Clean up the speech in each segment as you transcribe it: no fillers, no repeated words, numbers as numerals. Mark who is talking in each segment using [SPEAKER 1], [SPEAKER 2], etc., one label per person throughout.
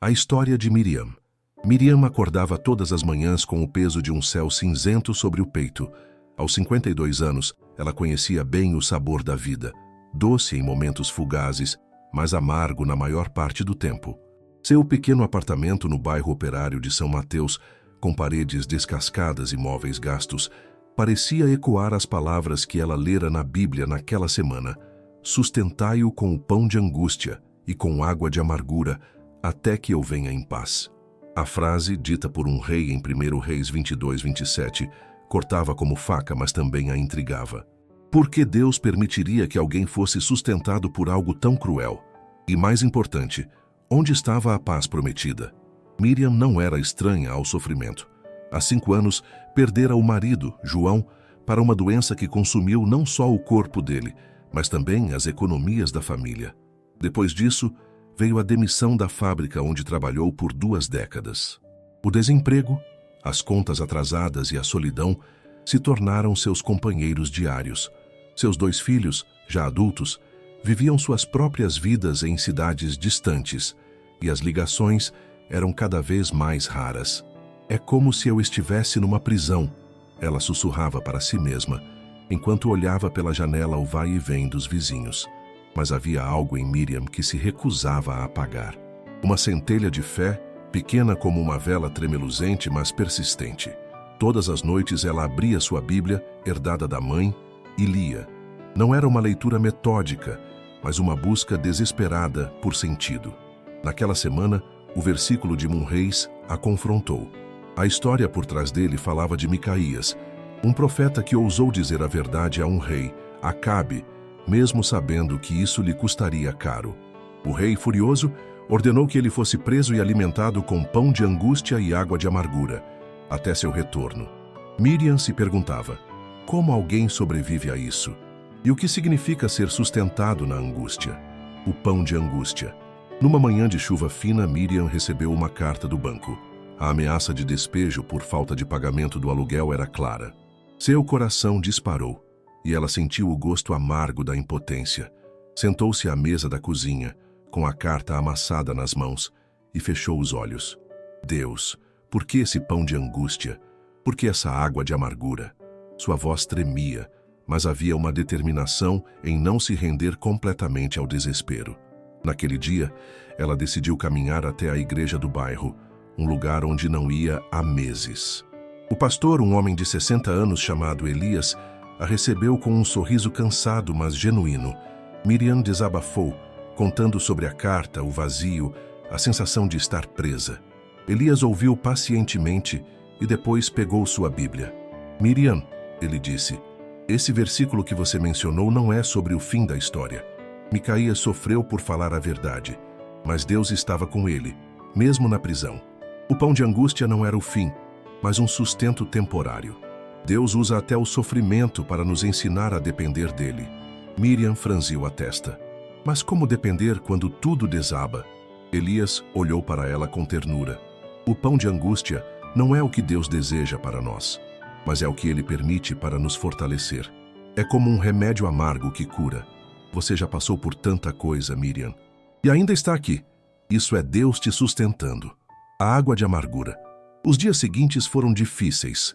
[SPEAKER 1] A história de Miriam. Miriam acordava todas as manhãs com o peso de um céu cinzento sobre o peito. Aos 52 anos, ela conhecia bem o sabor da vida, doce em momentos fugazes, mas amargo na maior parte do tempo. Seu pequeno apartamento no bairro operário de São Mateus, com paredes descascadas e móveis gastos, parecia ecoar as palavras que ela lera na Bíblia naquela semana: sustentai-o com o pão de angústia e com água de amargura, até que eu venha em paz. A frase, dita por um rei em 1 Reis 22:27, cortava como faca, mas também a intrigava. Por que Deus permitiria que alguém fosse sustentado por algo tão cruel? E mais importante, onde estava a paz prometida? Miriam não era estranha ao sofrimento. Há 5 anos, perdera o marido, João, para uma doença que consumiu não só o corpo dele, mas também as economias da família. Depois disso, veio a demissão da fábrica onde trabalhou por 2 décadas. O desemprego, as contas atrasadas e a solidão se tornaram seus companheiros diários. Seus 2 filhos, já adultos, viviam suas próprias vidas em cidades distantes, e as ligações eram cada vez mais raras. É como se eu estivesse numa prisão, ela sussurrava para si mesma, enquanto olhava pela janela o vai e vem dos vizinhos. Mas havia algo em Miriam que se recusava a apagar. Uma centelha de fé, pequena como uma vela tremeluzente, mas persistente. Todas as noites ela abria sua Bíblia, herdada da mãe, e lia. Não era uma leitura metódica, mas uma busca desesperada por sentido. Naquela semana, o versículo de Reis a confrontou. A história por trás dele falava de Micaías, um profeta que ousou dizer a verdade a um rei, Acabe, mesmo sabendo que isso lhe custaria caro. O rei, furioso, ordenou que ele fosse preso e alimentado com pão de angústia e água de amargura, até seu retorno. Miriam se perguntava, como alguém sobrevive a isso? E o que significa ser sustentado na angústia? O pão de angústia. Numa manhã de chuva fina, Miriam recebeu uma carta do banco. A ameaça de despejo por falta de pagamento do aluguel era clara. Seu coração disparou, e ela sentiu o gosto amargo da impotência. Sentou-se à mesa da cozinha, com a carta amassada nas mãos, e fechou os olhos. Deus, por que esse pão de angústia? Por que essa água de amargura? Sua voz tremia, mas havia uma determinação em não se render completamente ao desespero. Naquele dia, ela decidiu caminhar até a igreja do bairro, um lugar onde não ia há meses. O pastor, um homem de 60 anos chamado Elias, a recebeu com um sorriso cansado, mas genuíno. Miriam desabafou, contando sobre a carta, o vazio, a sensação de estar presa. Elias ouviu pacientemente e depois pegou sua Bíblia. Miriam, ele disse, esse versículo que você mencionou não é sobre o fim da história. Micaías sofreu por falar a verdade, mas Deus estava com ele, mesmo na prisão. O pão de angústia não era o fim, mas um sustento temporário. Deus usa até o sofrimento para nos ensinar a depender dele. Miriam franziu a testa. Mas como depender quando tudo desaba? Elias olhou para ela com ternura. O pão de angústia não é o que Deus deseja para nós, mas é o que Ele permite para nos fortalecer. É como um remédio amargo que cura. Você já passou por tanta coisa, Miriam. E ainda está aqui. Isso é Deus te sustentando. A água de amargura. Os dias seguintes foram difíceis.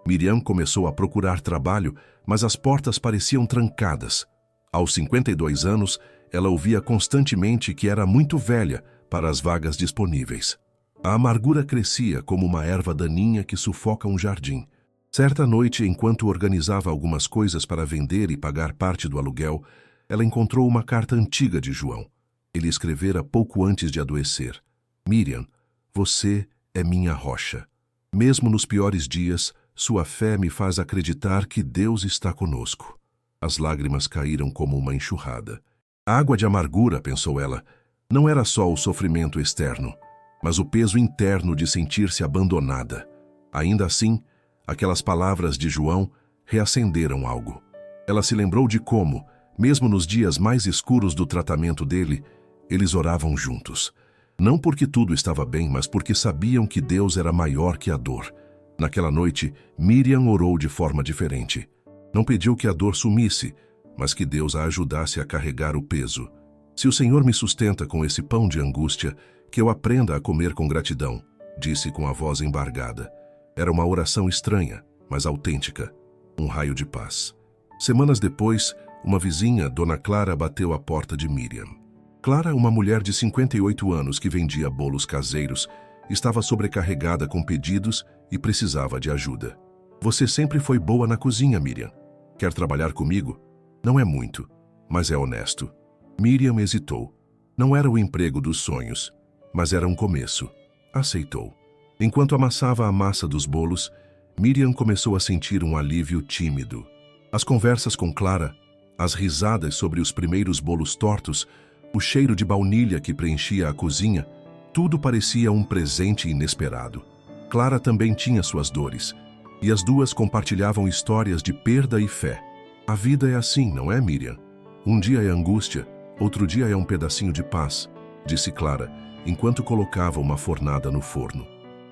[SPEAKER 1] Miriam começou a procurar trabalho, mas as portas pareciam trancadas. Aos 52 anos, ela ouvia constantemente que era muito velha para as vagas disponíveis. A amargura crescia como uma erva daninha que sufoca um jardim. Certa noite, enquanto organizava algumas coisas para vender e pagar parte do aluguel, ela encontrou uma carta antiga de João. Ele escrevera pouco antes de adoecer. Miriam, você é minha rocha. Mesmo nos piores dias, sua fé me faz acreditar que Deus está conosco. As lágrimas caíram como uma enxurrada. A água de amargura, pensou ela, não era só o sofrimento externo, mas o peso interno de sentir-se abandonada. Ainda assim, aquelas palavras de João reacenderam algo. Ela se lembrou de como, mesmo nos dias mais escuros do tratamento dele, eles oravam juntos. Não porque tudo estava bem, mas porque sabiam que Deus era maior que a dor. Naquela noite, Miriam orou de forma diferente. Não pediu que a dor sumisse, mas que Deus a ajudasse a carregar o peso. Se o Senhor me sustenta com esse pão de angústia, Que eu aprenda a comer com gratidão, disse com a voz embargada. Era uma oração estranha, mas autêntica. Um raio de paz. Semanas depois, uma vizinha, Dona Clara, bateu à porta de Miriam. Clara, uma mulher de 58 anos que vendia bolos caseiros, estava sobrecarregada com pedidos e precisava de ajuda. Você sempre foi boa na cozinha, Miriam. Quer trabalhar comigo? Não é muito, mas é honesto. Miriam hesitou. Não era o emprego dos sonhos, mas era um começo. Aceitou. Enquanto amassava a massa dos bolos, Miriam começou a sentir um alívio tímido. As conversas com Clara, as risadas sobre os primeiros bolos tortos, o cheiro de baunilha que preenchia a cozinha, tudo parecia um presente inesperado. Clara também tinha suas dores, e as duas compartilhavam histórias de perda e fé. A vida é assim, não é, Miriam? Um dia é angústia, outro dia é um pedacinho de paz, disse Clara, enquanto colocava uma fornada no forno.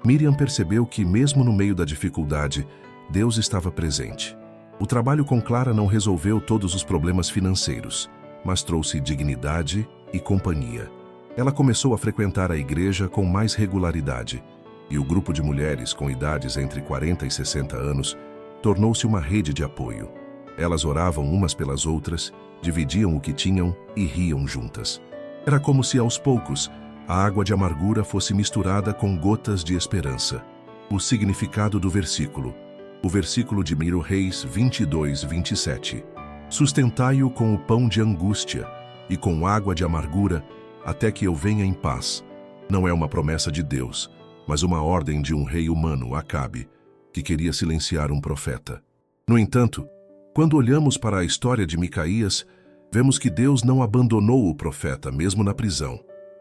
[SPEAKER 1] Miriam percebeu que, mesmo no meio da dificuldade, Deus estava presente. O trabalho com Clara não resolveu todos os problemas financeiros, mas trouxe dignidade e companhia. Ela começou a frequentar a igreja com mais regularidade, e o grupo de mulheres com idades entre 40 e 60 anos tornou-se uma rede de apoio. Elas oravam umas pelas outras, dividiam o que tinham e riam juntas. Era como se, aos poucos, a água de amargura fosse misturada com gotas de esperança. O significado do versículo. O versículo de 1 Reis 22, 27. Sustentai-o com o pão de angústia e com água de amargura, até que eu venha em paz. Não é uma promessa de Deus, mas uma ordem de um rei humano, Acabe, que queria silenciar um profeta. No entanto, quando olhamos para a história de Micaías, vemos que Deus não abandonou o profeta, mesmo na prisão.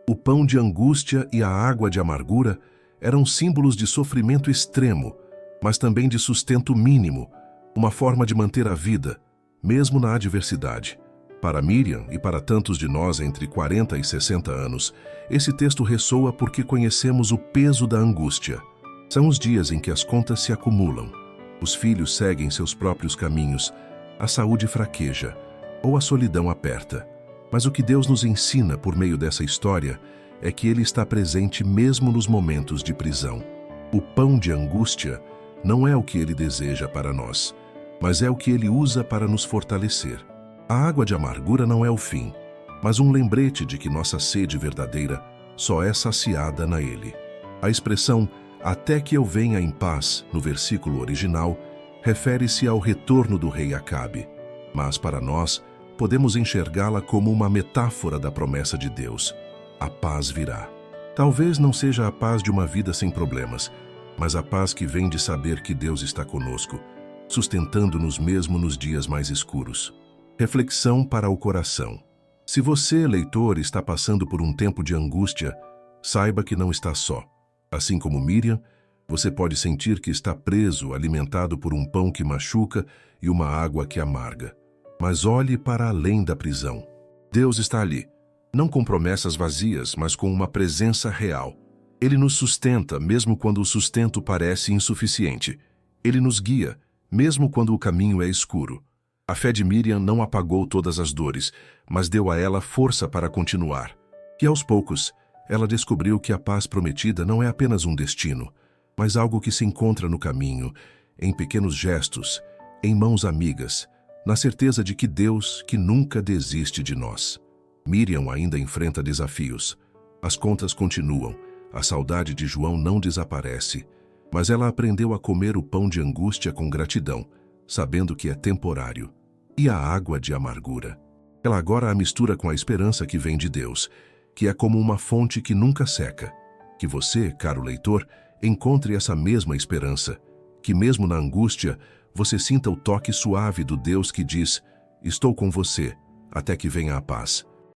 [SPEAKER 1] O pão de angústia e a água de amargura eram símbolos de sofrimento extremo, mas também de sustento mínimo, uma forma de manter a vida, mesmo na adversidade. Para Miriam e para tantos de nós entre 40 e 60 anos, esse texto ressoa porque conhecemos o peso da angústia. São os dias em que as contas se acumulam, os filhos seguem seus próprios caminhos, a saúde fraqueja ou a solidão aperta. Mas o que Deus nos ensina por meio dessa história é que Ele está presente mesmo nos momentos de prisão. O pão de angústia não é o que Ele deseja para nós, mas é o que Ele usa para nos fortalecer. A água de amargura não é o fim, mas um lembrete de que nossa sede verdadeira só é saciada na Ele. A expressão "até que eu venha em paz", no versículo original, refere-se ao retorno do rei Acabe, mas para nós, podemos enxergá-la como uma metáfora da promessa de Deus. A paz virá. Talvez não seja a paz de uma vida sem problemas, mas a paz que vem de saber que Deus está conosco, sustentando-nos mesmo nos dias mais escuros. Reflexão para o coração. Se você, leitor, está passando por um tempo de angústia, saiba que não está só. Assim como Miriam, você pode sentir que está preso, alimentado por um pão que machuca e uma água que amarga. Mas olhe para além da prisão. Deus está ali, não com promessas vazias, mas com uma presença real. Ele nos sustenta, mesmo quando o sustento parece insuficiente. Ele nos guia, mesmo quando o caminho é escuro. A fé de Miriam não apagou todas as dores, mas deu a ela força para continuar. E aos poucos, ela descobriu que a paz prometida não é apenas um destino, mas algo que se encontra no caminho, em pequenos gestos, em mãos amigas, na certeza de que Deus, que nunca desiste de nós. Miriam ainda enfrenta desafios. As contas continuam, a saudade de João não desaparece, mas ela aprendeu a comer o pão de angústia com gratidão, sabendo que é temporário. E a água de amargura? Ela agora a mistura com a esperança que vem de Deus, que é como uma fonte que nunca seca. Que você, caro leitor, encontre essa mesma esperança, que mesmo na angústia, você sinta o toque suave do Deus que diz: "Estou com você, até que venha a paz."